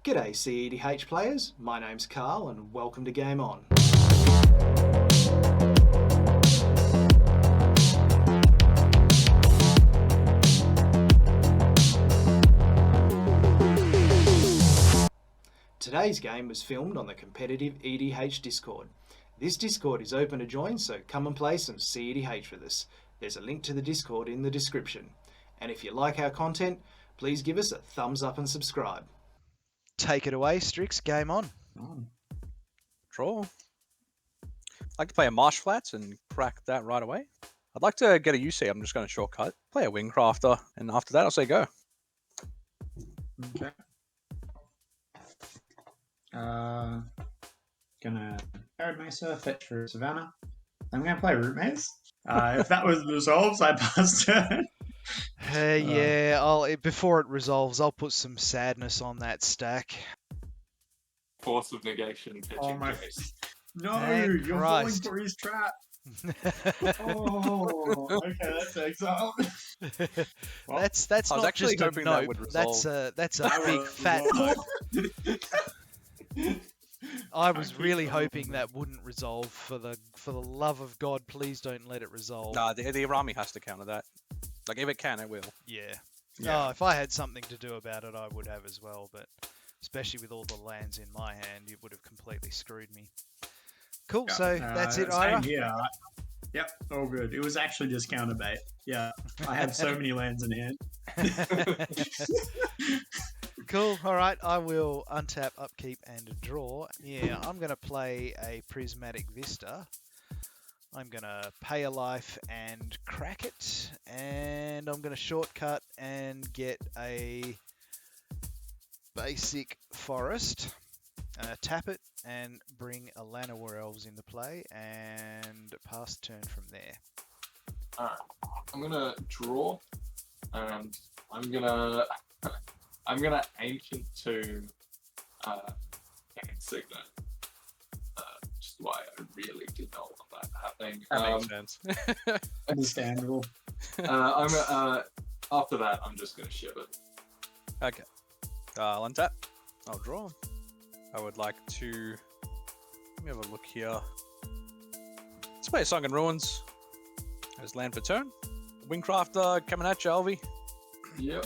G'day cEDH players, my name's Carl and welcome to Game On. Today's game was filmed on the competitive EDH Discord. This Discord is open to join, so come and play some cEDH with us. There's a link to the Discord in the description. And if you like our content, please give us a thumbs up and subscribe. Take it away, Strix. Game on. Draw. I'd like to play a Marsh Flats and crack that right away. I'd like to get a UC. I'm just going to shortcut. Play a Wingcrafter, and after that, I'll say go. Okay. Gonna Arid Mesa, fetch for Savannah. I'm gonna play Root Maze. If that was resolves, I pass turn. Yeah, before it resolves, I'll put some sadness on that stack. Force of negation. Oh my! No, Thank you're Christ. falling for his trap. Oh, okay, that's exile. Well, That's I was not actually just a hoping that nope. would resolve. That's a big fat nope. I was really hoping that wouldn't resolve. For the love of God, please don't let it resolve. Nah, the Araumi has to counter that. Like, if it can, it will. Yeah. Yeah. Oh, if I had something to do about it, I would have as well. But especially with all the lands in my hand, it would have completely screwed me. Cool. Yeah, So that's it, same Ira. here. Yep, all good. It was actually just counterbait. Yeah, I had so many lands in hand. Cool. All right. I will untap, upkeep, and draw. Yeah, I'm going to play a Prismatic Vista. I'm going to pay a life and crack it. And I'm going to shortcut and get a basic forest. Tap it and bring a Llanowar Elves into play and pass the turn from there. Alright, I'm gonna draw, and I'm gonna Ancient Tomb Insignia. Just why I really did not want that happening. That makes sense. Understandable. After that, I'm just gonna ship it. Okay. I'll untap. I'll draw. I would like to... Let me have a look here. Let's play a Sunken Ruins as land for turn. Wingcrafter coming at you, Alvi. Yep.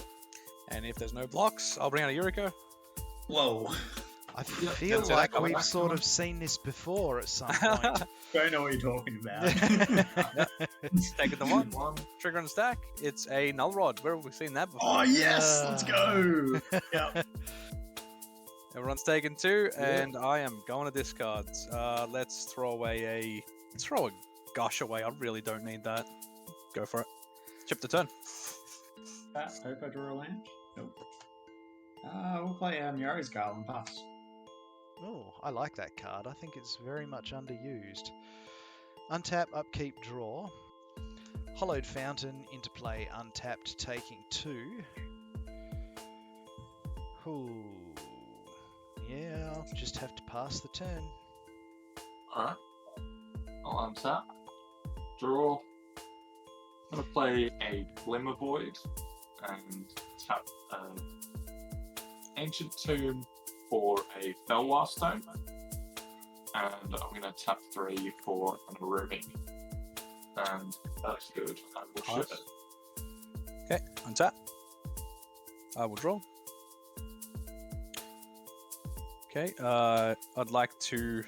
And if there's no blocks, I'll bring out a Yuriko. Whoa. I feel that's like it. we've sort of seen this before at some point. Don't know what you're talking about. Taking the one. Trigger and stack. It's a Null Rod. Where have we seen that before? Oh yes, let's go. Yep. Everyone's taken two, and I am going to discards. Let's throw away Let's throw a Gush away. I really don't need that. Go for it. Chip the turn. Hope I draw a land. Nope. We'll play Yari's Guile and pass. Oh, I like that card. I think it's very much underused. Untap, upkeep, draw. Hollowed Fountain into play, untapped, taking two. Ooh. Yeah, I'll just have to pass the turn. Alright. I'll untap. Draw. I'm gonna play a Glimmer Void and tap Ancient Tomb for a Felwar Stone. And I'm gonna tap 3 for an Araumi. And that's good. I will ship it. Okay, untap. I will draw. Okay, I'd like to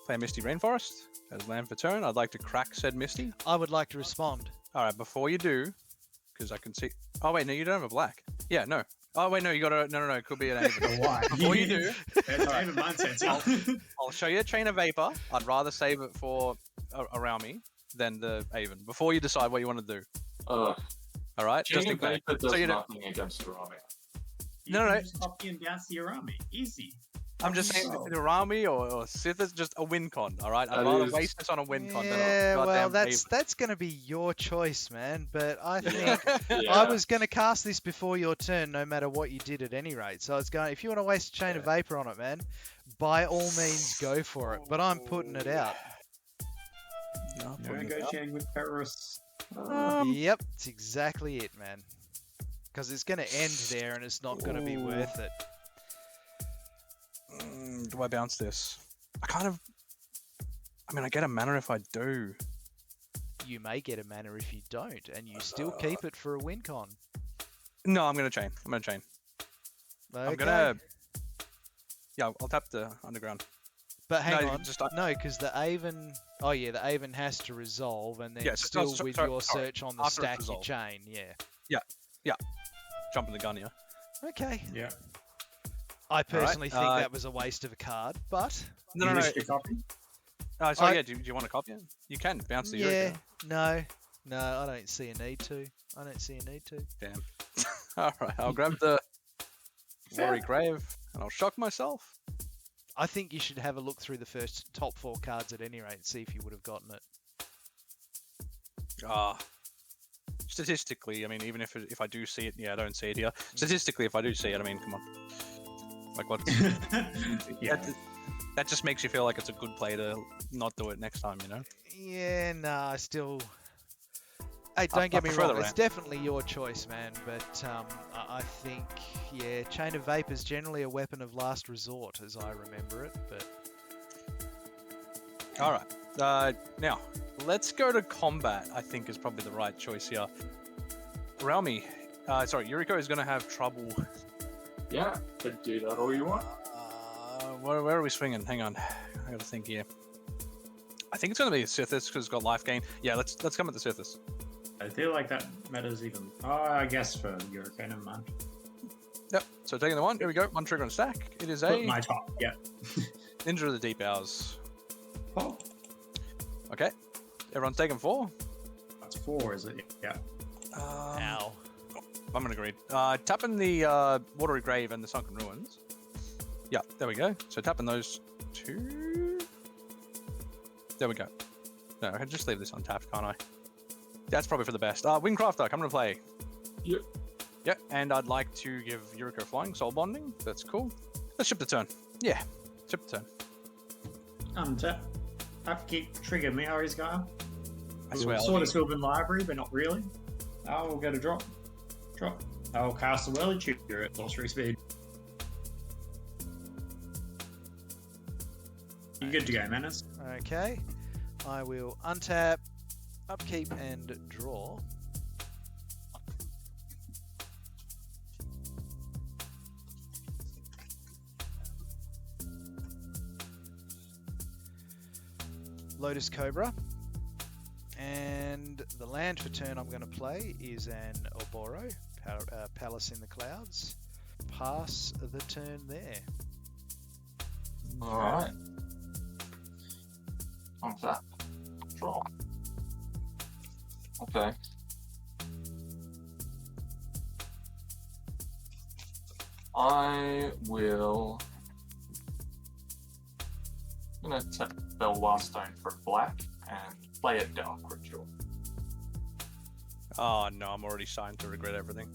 play a Misty Rainforest as land for turn. I'd like to crack said Misty. I would like to respond. Alright, before you do, because I can see... Oh wait, no, you don't have a black. Yeah, no. Oh wait, no, you got a... No, it could be an Aven. Why? Before you do, Aven mindset. I'll show you a Chain of Vapor. I'd rather save it for Araumi than the Aven. Before you decide what you want to do. Alright, just Chain in of case. Vapor does So you know... nothing against Araumi. No. Just copy and gas the Araumi. Easy. I'm just saying, if it's Araumi or Sythis, just a win con, alright? I'd That rather is- waste this on a win con than Yeah, a well, goddamn that's going to be your choice, man. But I think Yeah. I was going to cast this before your turn, no matter what you did at any rate. So I was going, if you want to waste a Chain of Vapor on it, man, by all means go for it. But I'm putting it out. No, Negotiating with terrorists. Yep, it's exactly it, man. Because it's going to end there, and it's not going to be worth it. Do I bounce this? I get a mana if I do. You may get a mana if you don't, and you still keep it for a win con. No, I'm gonna chain. I'm gonna. Yeah, I'll tap the underground. But hang No, on, no, because the Aven. Oh yeah, the Aven has to resolve, and then Yeah, still sorry, with sorry, your sorry. search on the After it's stack, you resolved. chain. Yeah. Jumping the gun here. Okay. Yeah. I personally think uh, that was a waste of a card, but No, You no, no. wish to copy? Sorry, I- yeah. Do you want to copy it? You can bounce the yeah, Yuriko. no, I don't see a need to. Damn. All right, I'll grab the Watery Grave and I'll shock myself. I think you should have a look through the first top 4 cards at any rate and see if you would have gotten it. Statistically, I mean, even if I do see it, yeah, I don't see it here. Statistically, if I do see it, I mean, come on. Like what? Yeah. That just makes you feel like it's a good play to not do it next time, you know? Yeah, nah, still. Hey, don't I get me prefer wrong, the it's ramp. definitely your choice, man. But I think, yeah, Chain of Vape is generally a weapon of last resort, as I remember it. But All right. Now, let's go to combat, I think is probably the right choice here. Araumi, Yuriko is going to have trouble. Yeah, could do that all you want. Where are we swinging? Hang on. I got to think here. I think it's going to be Sythis because it's got life gain. Yeah, let's come at the Sythis. I feel like that matters even. Oh, I guess for Yuriko, never mind. Yep. So taking the one. Here we go. One trigger on stack. It is Put a my top. Yeah. Ninja of the Deep Hours. Oh, Okay. Everyone's taking 4. that's 4, is it? Yeah. ow. I'm gonna agree. Tapping the Watery Grave and the Sunken Ruins. Yeah, there we go. So tapping those 2. There we go. No, I can just leave this untapped, can't I? That's probably for the best. Wingcrafter, coming to play. Yep. Yeah, and I'd like to give Yuriko flying, soul bonding. That's cool. Let's ship the turn. Yeah, ship the turn. Untap. Upkeep trigger Miari's guy. I swear. Sort of Sylvan Library, but not really. Oh, we'll get a drop. Drop. I'll cast a Whirly Tutor at +3 speed. You good to go, Menace? Okay. I will untap, upkeep, and draw. Lotus Cobra. And the land for turn I'm going to play is an Oboro, Palace in the Clouds. Pass the turn there. Alright. What's that? Draw. Okay. I will. I'm gonna tap Belwar Stone for black and play a Dark Ritual. Oh no, I'm already starting to regret everything.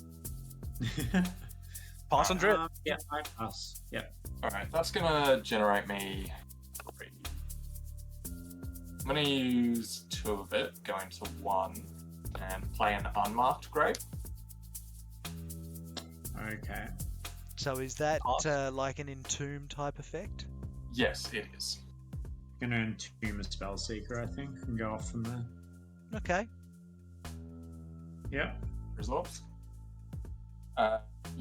Pass on drip. Yeah, I pass. Yeah. Alright, that's gonna generate me 3. I'm gonna use 2 of it, go into 1, and play an unmarked grave. Okay. So is that Pass. like an Entomb type effect? Yes, it is. Gonna entomb a Spellseeker, I think, and go off from there. Okay. Yep. Results?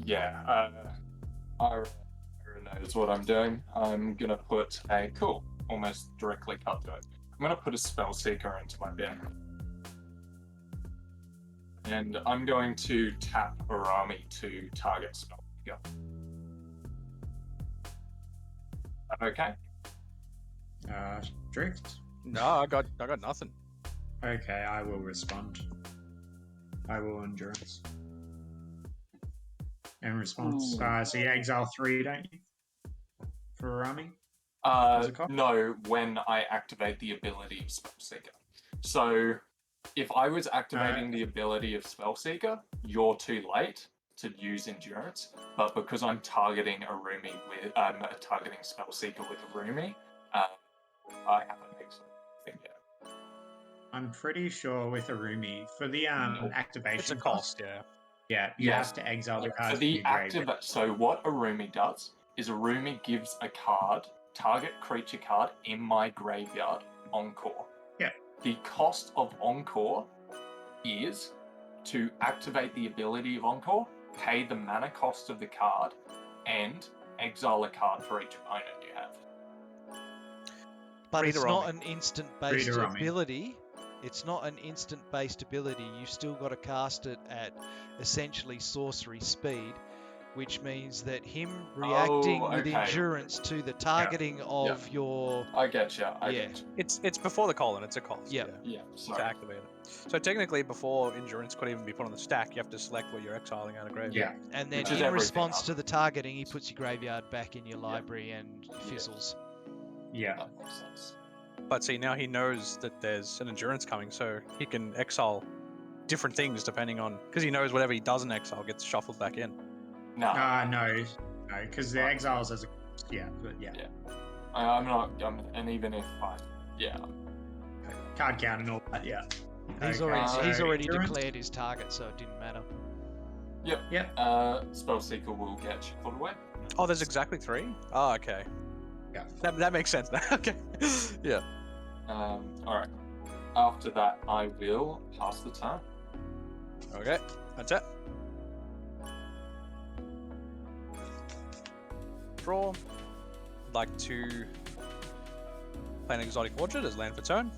Yeah, Ira knows what I'm doing. I'm gonna put a almost directly cut to it. I'm gonna put a Spellseeker into my bin. And I'm going to tap Araumi to target Spellseeker. Okay? Strix? No, I got nothing. Okay, I will respond. I will endurance. In response. Ooh. So you exile 3, don't you? For Araumi? As a cop? No, when I activate the ability of Spellseeker. So, if I was activating the ability of Spellseeker, you're too late to use Endurance. But because I'm targeting Araumi targeting Spellseeker with Araumi, I haven't exiled anything yet. I'm pretty sure with Araumi, for the Nope. activation It's a cost, yeah. Yeah, you Yes. have to exile the For cards the from your grave. so what Araumi does is Araumi gives a card, target creature card in my graveyard, Encore. Yeah. The cost of Encore is to activate the ability of Encore, pay the mana cost of the card, and exile a card for each opponent you have. But Read it's Araumi. not an instant-based Read Araumi. ability. It's not an instant-based ability. You've still got to cast it at essentially sorcery speed, which means that him reacting with okay. endurance to the targeting of your... I get you. I Yeah. get you. It's before the colon. It's a cost. Yep. Yeah, To sorry. activate it. So technically, before endurance could even be put on the stack, you have to select what you're exiling out of graveyard. Yeah. And then Which is in everything response up. to the targeting, he puts your graveyard back in your library and fizzles. Yeah. That makes sense. But see, now he knows that there's an endurance coming, so he can exile different things depending on, because he knows whatever he doesn't exile gets shuffled back in. No, No, because the exiles as a but yeah. I'm not. And even if Card count and all that. Yeah. He's Okay, already so he's already endurance? declared his target, so it didn't matter. Spellseeker will get shuffled away. Oh, there's exactly 3? Oh, okay. Yeah. That makes sense now. Okay. Yeah. All right. After that, I will pass the turn. Okay. That's it. Draw. I'd like to play an Exotic Orchard as land for turn.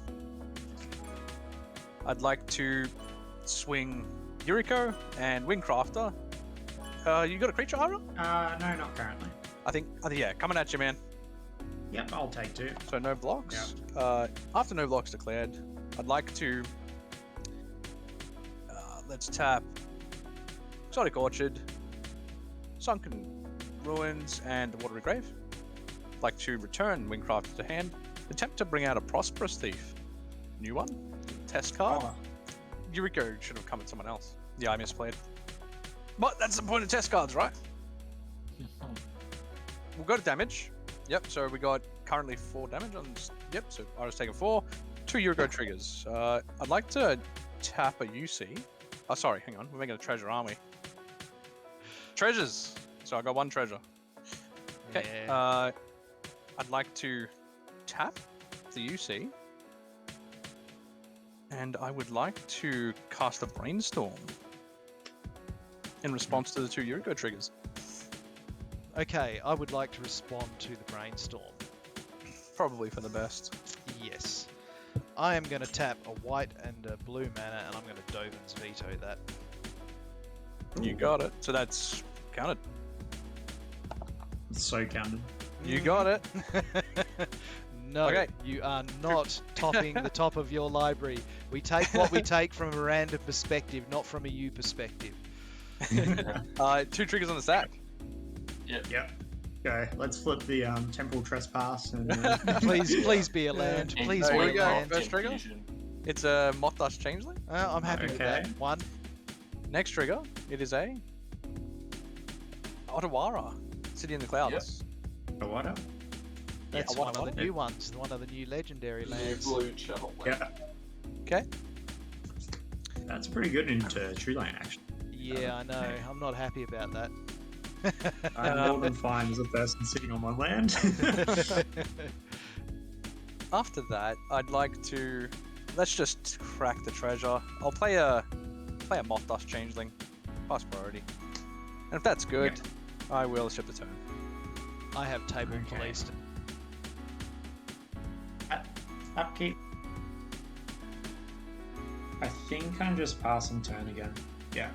I'd like to swing Yuriko and Wingcrafter. You got a creature, Ira? No, not currently. I think, yeah, coming at you, man. Yep, I'll take 2. So no blocks. After no blocks declared, I'd like to let's tap Exotic Orchard, Sunken Ruins, and Watery Grave. I'd like to return Wingcraft to hand. Attempt to bring out a Prosperous Thief. New one. Test card. Oh, Yuriko should have come at someone else. Yeah, I misplayed. But that's the point of test cards, right? We'll go to damage. Yep, so we got currently 4 damage on. Yep, so I was taking 4. 2 Yuriko triggers. I'd like to tap a UC. Oh, sorry, hang on. We're making a treasure, aren't we? Treasures! So I got 1 treasure. Okay. Yeah. I'd like to tap the UC. And I would like to cast a Brainstorm in response to the 2 Yuriko triggers. Okay, I would like to respond to the brainstorm. Probably for the best. Yes. I am going to tap a white and a blue mana, and I'm going to Dovin's veto that. You got it. So that's counted. it's so counted. You got it. No, Okay. you are not topping the top of your library. We take what we take from a random perspective, not from a you perspective. 2 triggers on the stack. Yep. Okay, let's flip the Temporal Trespass and Please be a land. Please There be you a go. land. First trigger. It's a Moth Dust Changeling. I'm happy with that. Okay. 1. Next trigger, it is a Otawara, City in the Clouds. what up? That's Yeah, one of the what? new ones, one of the new legendary lands. Blue shuttle. Yeah, Okay. that's pretty good into Chulane actually. Yeah, I know. I'm not happy about that. I'm more than fine as a person sitting on my land. After that, I'd like to let's just crack the treasure. I'll play a Moth Dust Changeling, pass priority, and if that's good, I will ship the turn. I have table Okay. policed. Upkeep. I think I'm just passing turn again. Yeah.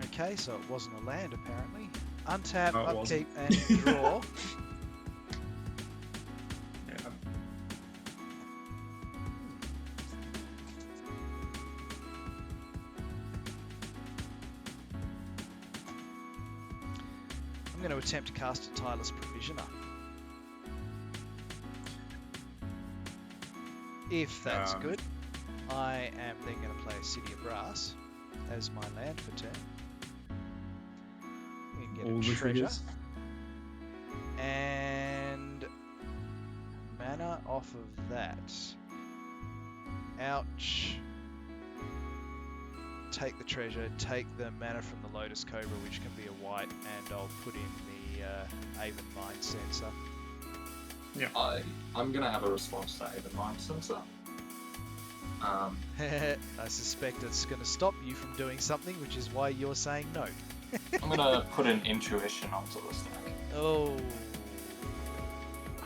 Okay, so it wasn't a land apparently. Untap, Oh, it upkeep, wasn't. and draw. Yeah. I'm going to attempt to cast a Tireless Provisioner. If that's good, I am then going to play a City of Brass as my land for turn. We can get All a the treasure. triggers. And mana off of that. Ouch. Take the treasure, take the mana from the Lotus Cobra, which can be a white, and I'll put in the Aven Mind Sensor. I'm gonna have a response to Aven Mind Sensor. I suspect it's going to stop you from doing something, which is why you're saying no. I'm gonna put an intuition onto the stack. Oh.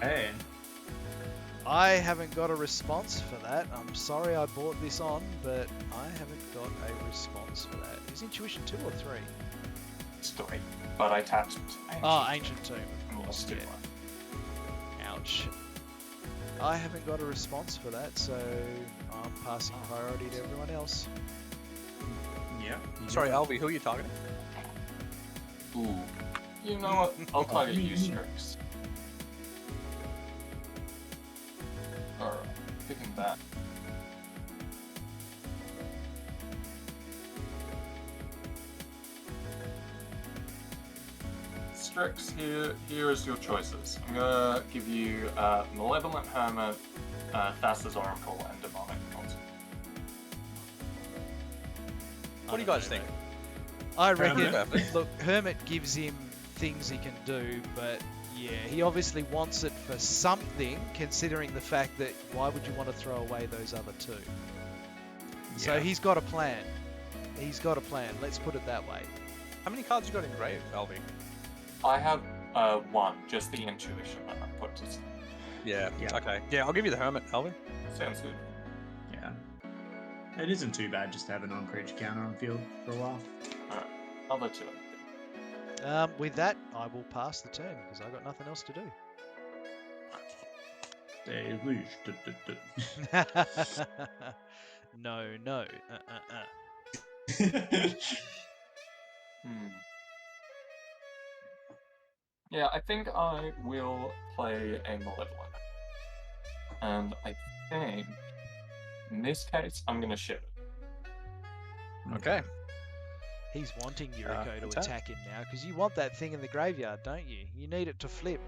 Hey. I haven't got a response for that. I'm sorry I bought this on, but I haven't got a response for that. Is intuition 2 or 3? It's 3, but I tapped Ancient. Oh, Ancient Tomb. And Of lost course, 2 yeah. Ouch. I haven't got a response for that, so I'm passing priority to everyone else. Yeah. Sorry, Alvi, who are you targeting? Ooh. You know what? I'll target you, Strix. Alright, picking that. Strix, here is your choices. I'm gonna give you Malevolent Hermit, Thassa's Oracle, and Demonic Consort. What do you guys think? I reckon, Hermit. look, Hermit gives him things he can do, but yeah, he obviously wants it for something, considering the fact that why would you want to throw away those other 2? So he's got a plan. He's got a plan, let's put it that way. How many cards you got in grave, Alvi? I have 1, just the intuition that I put to sleep. Yeah. Yeah. Okay. Yeah, I'll give you the Hermit, Alvi. Sounds good. Yeah. It isn't too bad just to have a non-creature counter on field for a while. Alright, I'll let you know. With that, I will pass the turn, because I've got nothing else to do. No, no. Yeah, I think I will play a Malevolent. And I think, in this case, I'm going to ship it. Okay. He's wanting Yuriko to attack. attack him now, because you want that thing in the graveyard, don't you? You need it to flip.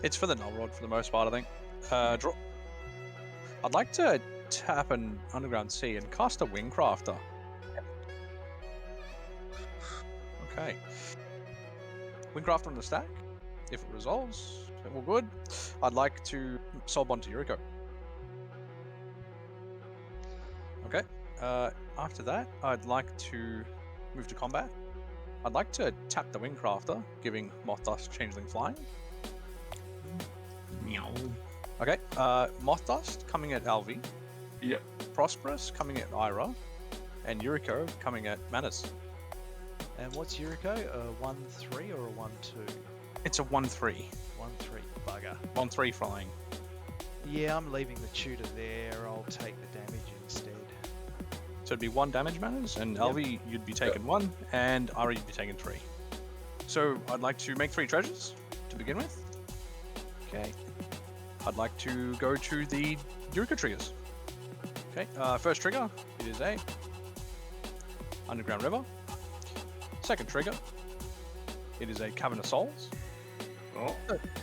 It's for the null rod for the most part, I think. Draw. I'd like to tap an Underground Sea and cast a Wingcrafter. Okay. Wingcrafter on the stack. If it resolves, then we're good. I'd like to Soul Bond to Yuriko. Okay. After that, I'd like to move to combat. I'd like to tap the Wingcrafter, giving Moth Dust Changeling Flying. Meow. Okay, Moth Dust coming at Alvi. Yep. Prosperous coming at Ira. And Yuriko coming at Manus. And what's Yuriko? A 1-3 or a 1-2? It's a 1-3. 1-3, bugger. 1-3 flying. Yeah, I'm leaving the tutor there. I'll take the damage instead. So it'd be 1 damage Manus, and Yep. Alvi, you'd be taking 1, and Ira, you'd be taking 3. So I'd like to make 3 treasures to begin with. Okay. I'd like to go to the Yuriko triggers. Okay, first trigger, it is a Underground River. Second trigger, it is a Cavern of Souls. Oh.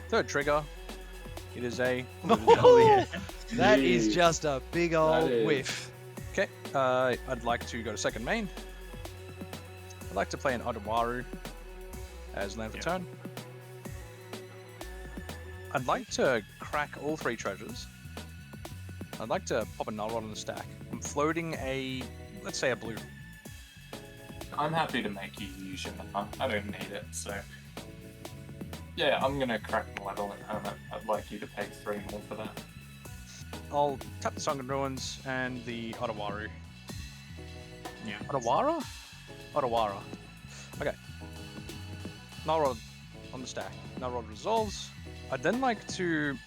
Third trigger, it is a... Oh, yeah. That Jeez. is just a big old is- whiff. Okay, I'd like to go to second main. I'd like to play an Odawaru as land for turn. I'd like to crack all 3 treasures. I'd like to pop a null rod on the stack. I'm floating a, let's say a blue. I'm happy to make you use your mana. I don't need it, so... Yeah, I'm gonna crack Malevolent Hermit. I'd like you to pay 3 more for that. I'll tap the Sunken Ruins and the Odawaru. Yeah. Odawara? Odawara. Okay. Null rod on the stack. Null rod resolves. I'd then like to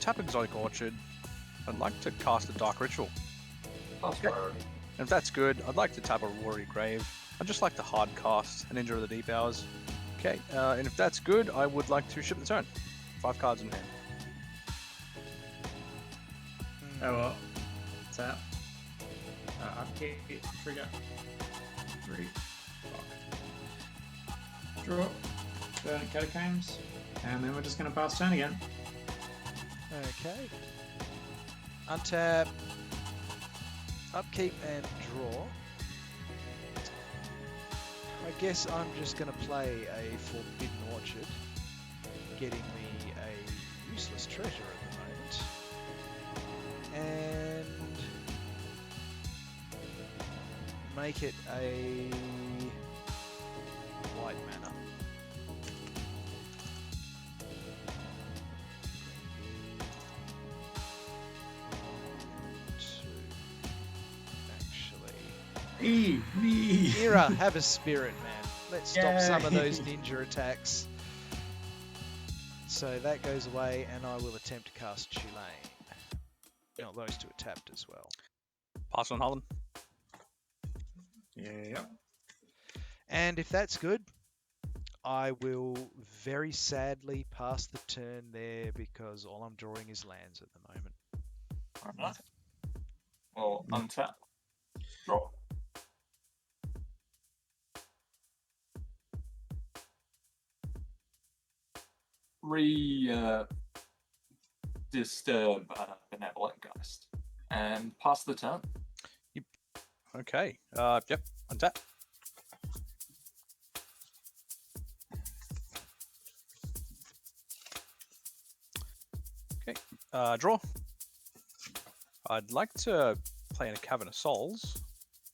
tap Exotic Orchard. I'd like to cast a Dark Ritual. That's Okay. priority. And if that's good, I'd like to tap a Rory Grave. I'd just like to hard cast an Ninja of the Deep Hours. Okay, and if that's good, I would like to ship the turn. 5 cards in hand. Oh well. Tap. Upkeep. Trigger. 3. Fuck. Draw. Burn at Catacombs. And then we're just going to pass turn again. Okay. Untap. Upkeep and draw. I guess I'm just going to play a Forbidden getting me a useless treasure at the moment. And make it a white mana. Me. Mira, have a spirit, man. Let's stop some of Yay. those ninja attacks. So that goes away, and I will attempt to cast Chulane. Now those two are tapped as well. Pass on Holland. Yeah. And if that's good, I will very sadly pass the turn there because all I'm drawing is lands at the moment. Alright. Well, untap. Draw. Disturb Benevolent Geist. And pass the turn. Okay. Yep. Untap. Okay. Draw. I'd like to play in a Cavern of Souls,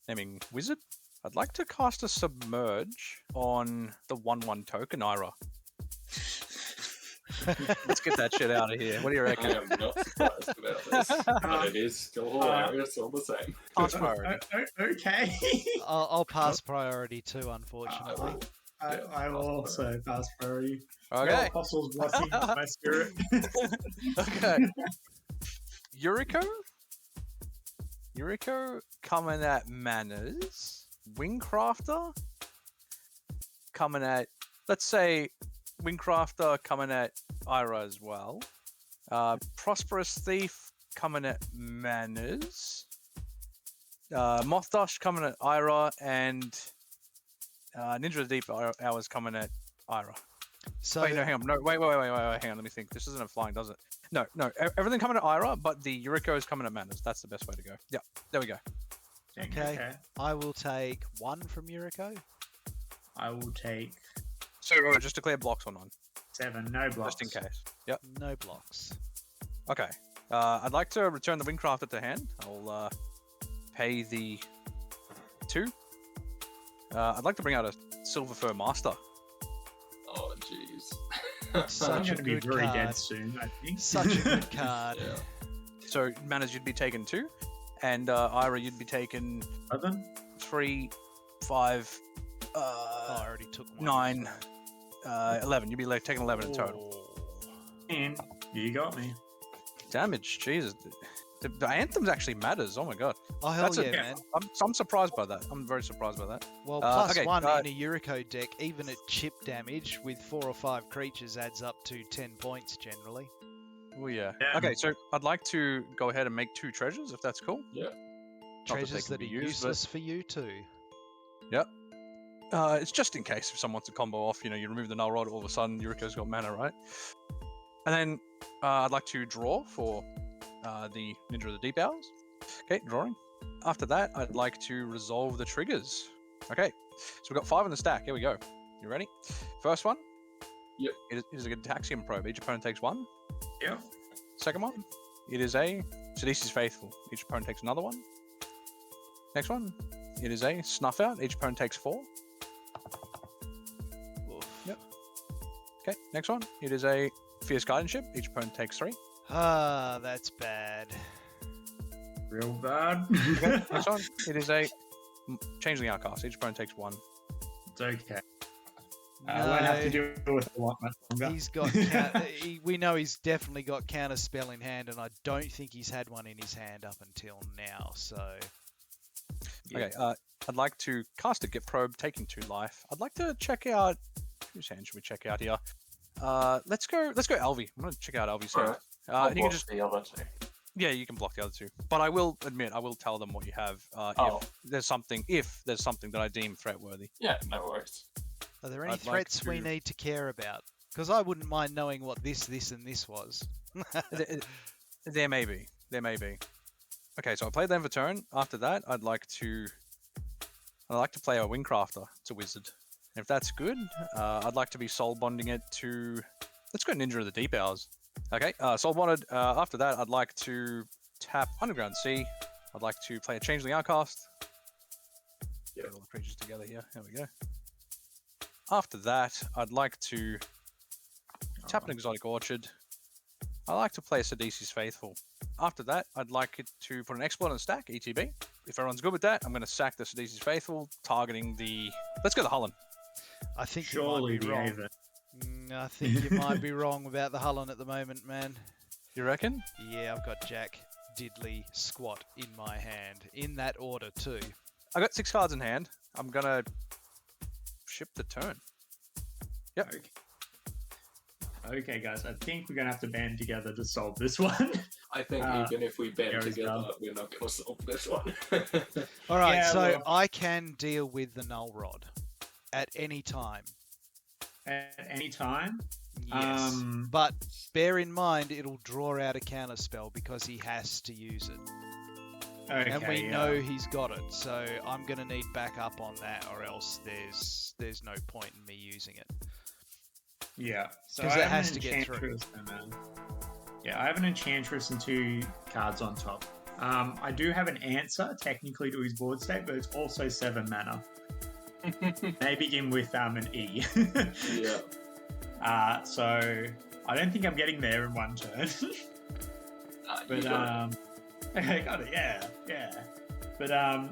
naming Wizard. I'd like to cast a Submerge on the 1/1 token Ira. Let's get that shit out of here. What do you I reckon? am not surprised about this, but it is still hilarious all the same. Pass priority. Okay. I'll pass priority too, unfortunately. I will also pass priority. Okay. Apostle's blessing to my spirit. Okay. Yuriko coming at Manners. Wingcrafter coming at, let's say, Wingcrafter coming at Ira as well. Prosperous Thief coming at Manners. Mothdash coming at Ira, and Ninja of the Deep Hours coming at Ira. So Wait, no, hang on. No, wait, hang on. Let me think. This isn't a flying, does it? No, everything coming at Ira, but the Yuriko is coming at Manners. That's the best way to go. Yep, there we go. Okay. I will take 1 from Yuriko. I will take So, just declare blocks or none, 7. No blocks. just in case. Yep. No blocks. Okay. I'd like to return the Wingcrafter to hand. I'll pay the 2. I'd like to bring out a Silver Fur Master. Oh, jeez. I'm Such a going to be good very card. dead soon, I think. Such a good card. Yeah. So, Manners, you'd be taking 2, and Ira, you'd be taking 11? 3, 5, Oh, I already took 1. 9, 11. You'd be like taking 11 in total. And you got me. Damage, Jesus. The anthems actually matters. Oh my god. Oh, hell That's yeah, a- man. I'm surprised by that. I'm very surprised by that. Well, okay, +1 in a Yuriko deck, even at chip damage with 4 or 5 creatures, adds up to 10 points generally. Oh yeah. Yeah. Okay, so I'd like to go ahead and make 2 treasures, if that's cool. Yeah. Not that they Treasures can that be are used, but- useless for you too. Yep. It's just in case if someone wants to combo off, you remove the Null Rod, all of a sudden Yuriko's got mana, right? And then I'd like to draw for the Ninja of the Deep Hours. Okay, drawing. After that, I'd like to resolve the triggers. Okay, so we've got 5 in the stack. Here we go. You ready? First one. Yep. It is a Gataxian Probe. Each opponent takes 1. Yep. Second one. It is a Sythis Faithful. Each opponent takes another one. Next one. It is a Snuff Out. Each opponent takes 4. Oof. Yep. Okay, next one. It is a Fierce Guardianship. Each opponent takes 3. Ah, that's bad. Real bad. Okay, next one. It is a Changeling Outcast. Each opponent takes 1. It's okay. I won't have to deal with it a lot much longer. He's got. We know he's definitely got counter spell in hand, and I don't think he's had one in his hand up until now. So. Okay, I'd like to cast a Get Probe, taking 2 life. I'd like to check out. Whose hand should we check out here? Let's go Alvi. I'm gonna check out Alvi's hand. I'll And you can block just the other 2. yeah, you can block the other 2. But I will admit, I will tell them what you have Oh. if there's something that I deem threat worthy. Yeah, no worries. Are there any I'd like threats we to- need to care about? Because I wouldn't mind knowing what this, and this was. There may be. Okay, so I played them for turn. After that, I'd like to play a Wingcrafter. It's a wizard. And if that's good, I'd like to be soul bonding it to Let's go Ninja of the Deep Hours. Okay, so I wanted, after that, I'd like to tap Underground Sea. I'd like to play a Changeling Outcast. Get all the creatures together here. There we go. After that, I'd like to tap an Exotic Orchard. I like to play Sythis Faithful. After that, I'd like it to put an Exploit on the stack, ETB. If everyone's good with that, I'm going to sack the Sythis Faithful, targeting the... Let's go the Hullen. I think Surely you might be the wrong. Aven. I think you might be wrong about the Hullen at the moment, man. You reckon? Yeah, I've got Jack, Diddley, Squat in my hand. In that order, too. I got 6 cards in hand. I'm going to ship the turn. Yep. Okay, guys, I think we're going to have to band together to solve this one. I think even if we band Gary's together, done. we're not going to solve this one. All right, Yeah, so well- I can deal with the Null Rod at any time. At any time? Yes. But bear in mind, it'll draw out a counter spell because he has to use it. Okay, And we yeah. know he's got it, so I'm going to need backup on that, or else there's no point in me using it. Yeah. So 'Cause I it have has an to get through. Enchantress yeah, I have an Enchantress and 2 cards on top. I do have an answer, technically, to his board state, but it's also 7 mana. They begin with an E. Yeah. So I don't think I'm getting there in one turn. You But got it. I got it, yeah. But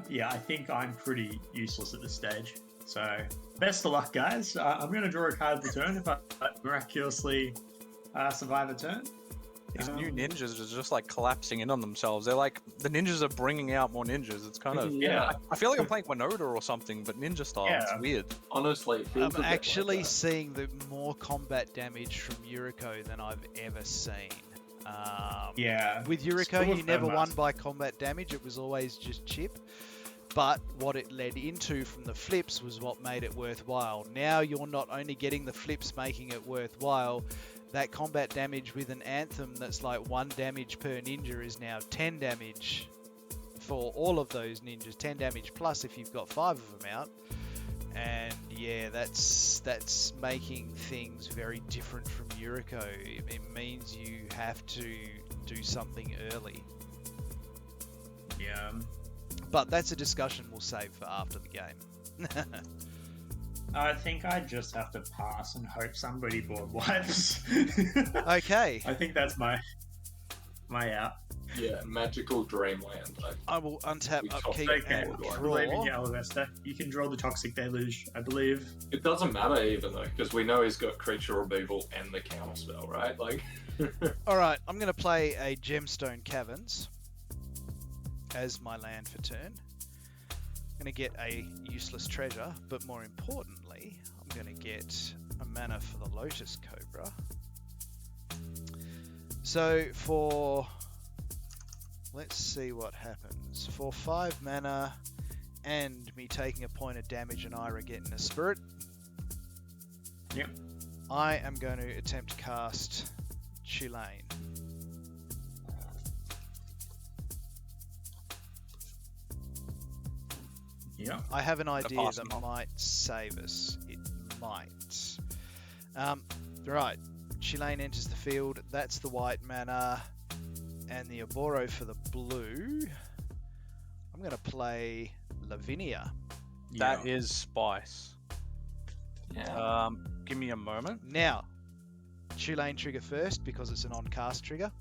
yeah, I think I'm pretty useless at this stage. So best of luck, guys. I'm going to draw a card at the turn if I miraculously survive a turn. These new ninjas are just like collapsing in on themselves. They're like, the ninjas are bringing out more ninjas. It's kind of, Yeah. I feel like I'm playing Winota or something, but ninja style. Yeah. It's weird. Honestly, it feels a I'm bit actually like that. seeing the more combat damage from Yuriko than I've ever seen. Yeah. With Yuriko, Still you with never them, won by combat damage. It was always just chip. But what it led into from the flips was what made it worthwhile. Now you're not only getting the flips making it worthwhile, that combat damage with an Anthem that's like 1 damage per ninja is now 10 damage for all of those ninjas. 10 damage plus if you've got 5 of them out. And yeah, that's making things very different from Yuriko. It means you have to do something early. Yeah. But that's a discussion we'll save for after the game. I think I just have to pass and hope somebody board wipes. Okay. I think that's my out. Yeah, magical dreamland. I will untap, We upkeep, top- Okay, and I I believe in draw. you, Alvesta. You can draw the Toxic Deluge, I believe. It doesn't matter even though, because we know he's got creature removal and the counter spell, right? Like, Alright, I'm going to play a Gemstone Caverns as my land for turn. I'm going to get a useless treasure, but more importantly, I'm going to get a mana for the Lotus Cobra. So for... let's see what happens. For 5 mana and me taking a point of damage and Ira getting a spirit, Yep. I am going to attempt to cast Chulane. Yeah. I have an idea pass that them on. might save us. It might. Right. Chulane enters the field. That's the white mana. And the Oboro for the blue. I'm going to play Lavinia. That is spice. yeah. Give me a moment. Now, Chulane trigger first because it's an on-cast trigger.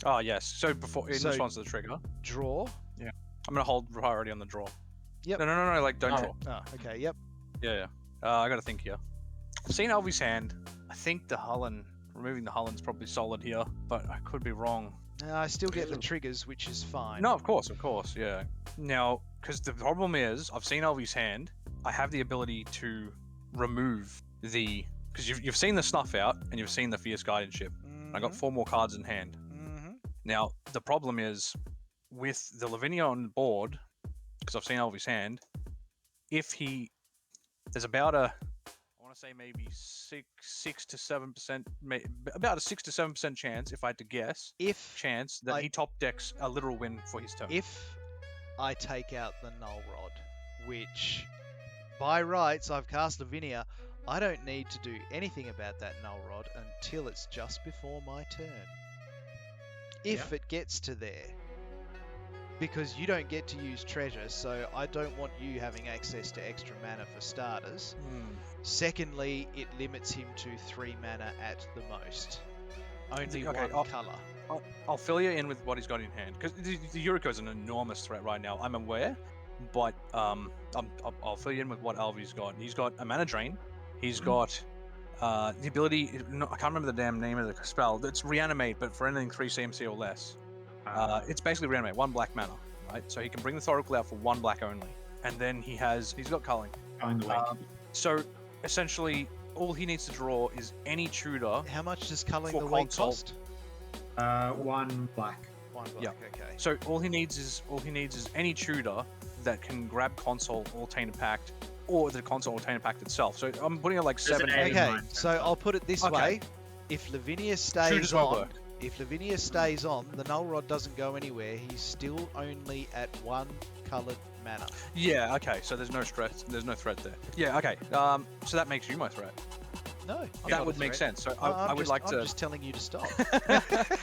Oh, yes. So before, in So- response to the trigger, Draw. I'm going to hold priority on the draw. Yep. No, like, don't Oh. draw. Oh, okay, yep. Yeah. I got to think here. I've seen Alvy's hand. I think the Hullen, removing the Hullen's probably solid here, but I could be wrong. I still get the Ew. triggers, which is fine. No, of course, yeah. Now, because the problem is, I've seen Alvy's hand. I have the ability to remove the... Because you've seen the Snuff out, and you've seen the Fierce Guardianship. I got 4 more cards in hand. Mm-hmm. Now, the problem is, with the Lavinia on board, because I've seen Alvy's hand, if he... There's about a... I want to say maybe 6 to 7%, about a 6 to 7% chance, if I had to guess, If chance that I- he top decks a literal win for his turn. if I take out the Null Rod, which by rights I've cast Lavinia, I don't need to do anything about that null rod until it's just before my turn. If it gets to there. Because you don't get to use treasure, so I don't want you having access to extra mana for starters. Secondly, it limits him to 3 mana at the most. Only Okay, one colour. I'll fill you in with what he's got in hand, because the Yuriko is an enormous threat right now. I'm aware, but I'll fill you in with what Alvy's got. He's got a mana drain. He's got the ability. No, I can't remember the damn name of the spell. It's reanimate, but for anything 3 CMC or less. It's basically reanimate, 1 black mana, right? So he can bring the Thoracle out for 1 black only, and then he's got culling. So essentially, all he needs to draw is any tutor. How much does culling for the weight console. cost? 1 black. 1 black. Yeah. Okay. So all he needs is any tutor that can grab console or Tainted Pact, or the console or Tainted Pact itself. So I'm putting it like There's 7. an A. 8. Okay. Mine, So I'll put it this Okay. way: if Lavinia stays Tutors won't on, work. if Lavinia stays on, the null rod doesn't go anywhere. He's still only at 1 coloured mana. Yeah. Okay. So there's no stress. There's no threat there. Yeah. Okay. So that makes you my threat. No, I'm That not a would make threat. sense. So I'm I would just, like I'm to. just telling you to stop.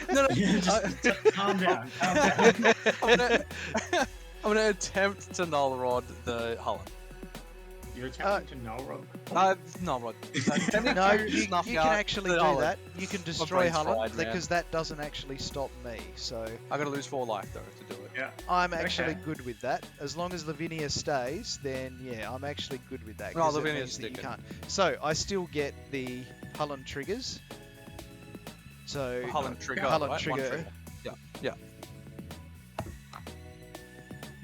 No. Just calm down. Calm down. I'm gonna attempt to null rod the Hullen. You're attempting to null rod. Null rod. No, you can actually do Hullen. that. You can destroy brain's Hullen fried, man. because that doesn't actually stop me. So I gotta lose 4 life though to do it. Yeah. I'm actually Okay. good with that. As long as Lavinia stays, then yeah, I'm actually good with that. Well, 'cause it Lavinia's means that you sticking. can't. So I still get the Hullen triggers. So Hullen trigger. Hullen right? One trigger. Yeah.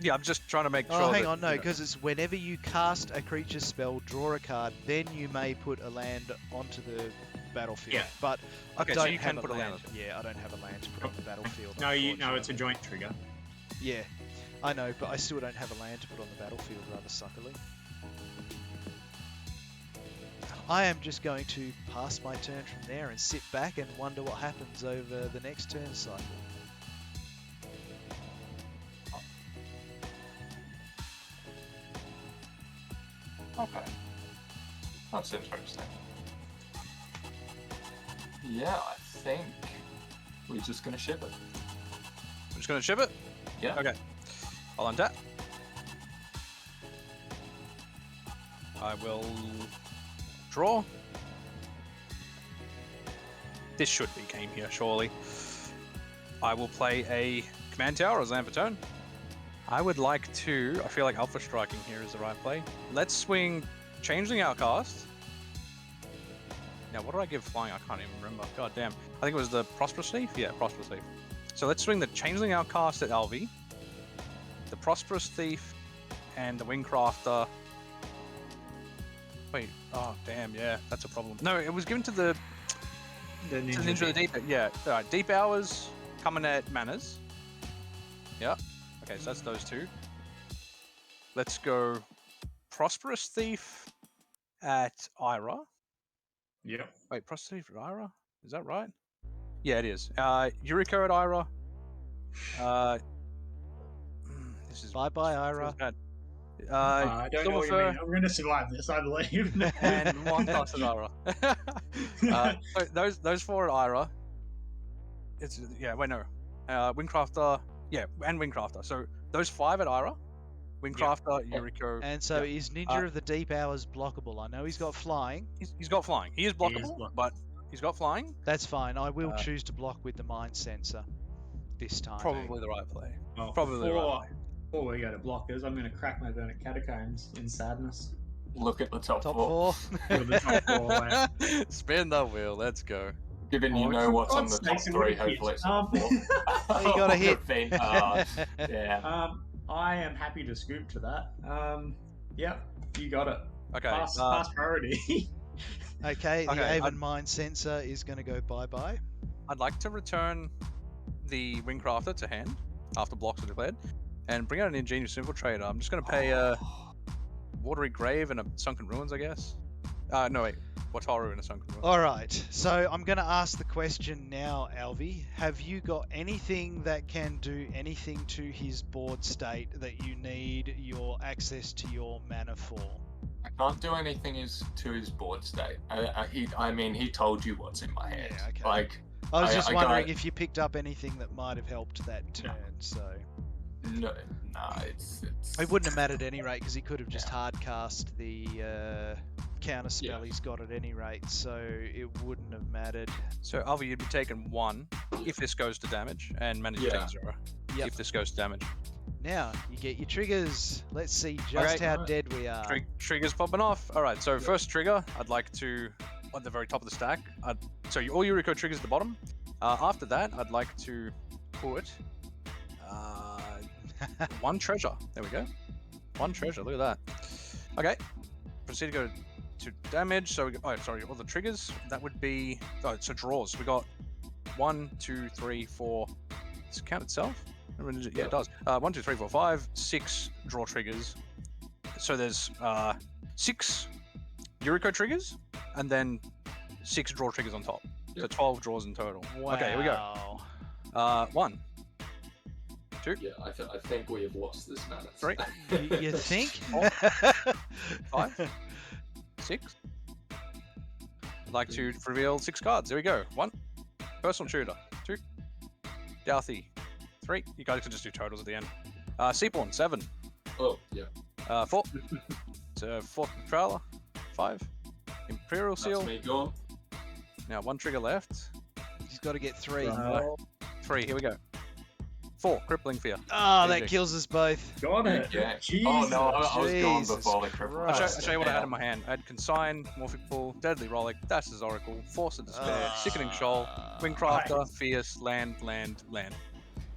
Yeah, I'm just trying to make sure. Oh, hang that, on, no, you know- because it's whenever you cast a creature spell, draw a card, then you may put a land onto the battlefield. Yeah. But I Okay, so don't you have can put a land. Yeah, I don't have a land to put on the battlefield. No, it's a unfortunately. joint trigger. Yeah, I know, but I still don't have a land to put on the battlefield, rather suckily. I am just going to pass my turn from there and sit back and wonder what happens over the next turn cycle. Okay. That's interesting. Yeah, I think we're just gonna ship it. I'm just gonna ship it. Yeah. Okay. I'll untap. I will draw. This should be game here, surely. I will play a command tower as land for turn. I would like to. I feel like Alpha Striking here is the right play. Let's swing Changeling Outcast. Now, what did I give flying? I can't even remember. God damn. I think it was the Prosperous Thief? Yeah, Prosperous Thief. So let's swing the Changeling Outcast at Alvi, the Prosperous Thief, and the Wingcrafter. Wait, oh damn, yeah, that's a problem. No, it was given to the The to the Ninja of the Deep. Yeah, alright, Deep Hours coming at Manners. Yeah, okay, so that's those two. Let's go Prosperous Thief at Ira. Yep. Wait, Prosperous Thief at Ira? Is that right? Yeah, it is. Yuriko at Ira. This is Bye bye, feels Ira. bad. I don't know what you Silverfur mean. I'm going to survive this, I believe. and one plus at Ira. So those 4 at Ira. It's wait no. Wingcrafter, and Wingcrafter. So those 5 at Ira. Wingcrafter, Yuriko. And so is Ninja of the Deep Hours blockable? I know he's got flying. He's got flying. He is blockable, blockable. but he's got flying. That's fine. I will Uh, choose to block with the Mind Sensor this time. Probably the right play. Well, Probably the right play. Before we go to blockers, I'm going to crack my Burnt Catacombs in sadness. Look at the top, Top 4. 4. For the top 4, Spin the wheel. Let's go. Given you Oh, know what's on the God's top sake, 3, it would hopefully hit. it's top 4. You got a hit. Yeah. I am happy to scoop to that. Yep, you got it. Okay. Pass priority. Okay, the Okay, Avon Mind Sensor is going to go bye-bye. I'd like to return the Wingcrafter to hand after blocks are declared, and bring out an Ingenious Infiltrator. I'm just going to pay a Watery Grave and a Sunken Ruins, I guess. No wait, Wataru and a Sunken Ruins. All right, so I'm going to ask the question now, Alvi. Have you got anything that can do anything to his board state that you need your access to your mana for? can't do anything to his board state. He told you what's in my hand. Yeah, okay. Like, I was just wondering got- if you picked up anything that might have helped that turn. So no, it's. it wouldn't have mattered at any rate because he could have just hard cast the counter spell he's got at any rate. So it wouldn't have mattered. So Alva, you'd be taking 1 if this goes to damage, and manage to take 0 Yep. if this goes to damage. Now you get your triggers. Let's see just how dead we are. Triggers popping off. All right, so first trigger, I'd like to, at the very top of the stack, so all Yuriko triggers at the bottom. After that, I'd like to put 1 treasure. There we go. 1 treasure, look at that. Okay, proceed to go to damage. So we got, all the triggers. That would be, so draws. We got 1, 2, 3, 4. Does it count itself? Yeah, it does. 1, 2, 3, 4, 5, 6 draw triggers. So there's 6 Yuriko triggers, and then 6 draw triggers on top. So 12 draws in total. Wow. Okay, here we go. 1, 2. Yeah, I think we have lost this man. 3. You think? 5, 6. I'd like to reveal 6 cards. There we go. 1, personal tutor. 2, Douthy. 3. You guys can just do totals at the end. Seaborn. 7. Oh, yeah. 4. It's 4th Trailer. 5. Imperial Seal. That's me gone. Now 1 trigger left. He's got to get 3. 3. Here we go. 4. Crippling Fear. Oh, that GG. kills us both. Got it. Yeah. Jesus. Oh no, I was gone Jesus before the cripple. I'll Christ. show you what I had in my hand. I had Consign, Morphic Pool, Deadly Rollick, Dash's Oracle, Force of Despair, Sickening Shoal, Wingcrafter, Fierce, Land.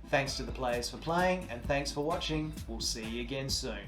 Thanks to the players for playing, and thanks for watching. We'll see you again soon.